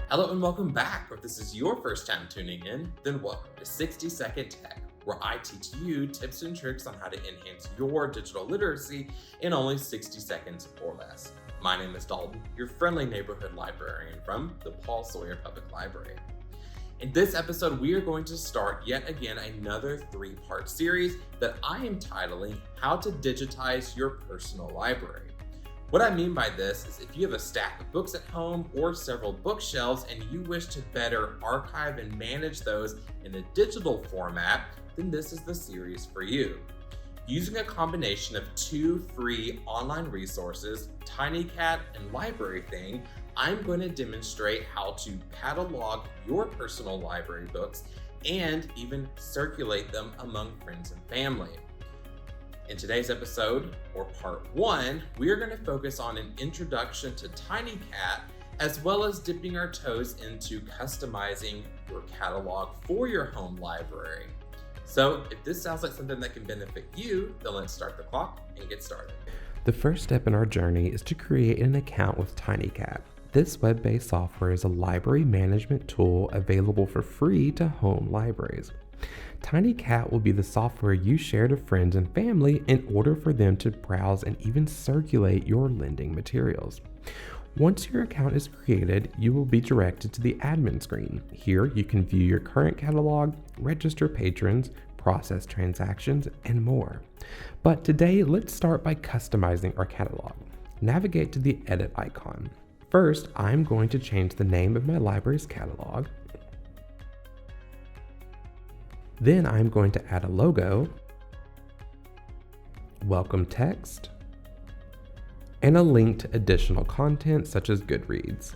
Hello and welcome back. If this is your first time tuning in, then welcome to 60 Second Tech, where I teach you tips and tricks on how to enhance your digital literacy in only 60 seconds or less. My name is Dalton, your friendly neighborhood librarian from the Paul Sawyer Public Library. In this episode, we are going to start yet again another 3-part series that I am titling How to Digitize Your Personal Library. What I mean by this is if you have a stack of books at home or several bookshelves and you wish to better archive and manage those in a digital format, then this is the series for you. Using a combination of 2 free online resources, TinyCat and LibraryThing, I'm going to demonstrate how to catalog your personal library books and even circulate them among friends and family. In today's episode, or part 1, we are going to focus on an introduction to TinyCat, as well as dipping our toes into customizing your catalog for your home library. So if this sounds like something that can benefit you, then let's start the clock and get started. The first step in our journey is to create an account with TinyCat. This web-based software is a library management tool available for free to home libraries. TinyCat will be the software you share to friends and family in order for them to browse and even circulate your lending materials. Once your account is created, you will be directed to the admin screen. Here, you can view your current catalog, register patrons, process transactions, and more. But today, let's start by customizing our catalog. Navigate to the edit icon. First, I'm going to change the name of my library's catalog. Then I'm going to add a logo, welcome text, and a link to additional content such as Goodreads.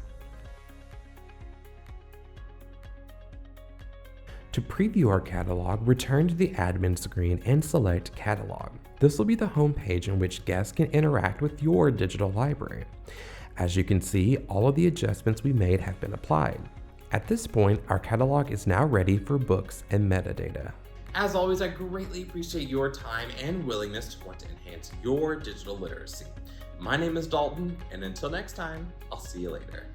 To preview our catalog, return to the admin screen and select Catalog. This will be the home page in which guests can interact with your digital library. As you can see, all of the adjustments we made have been applied. At this point, our catalog is now ready for books and metadata. As always, I greatly appreciate your time and willingness to want to enhance your digital literacy. My name is Dalton, and until next time, I'll see you later.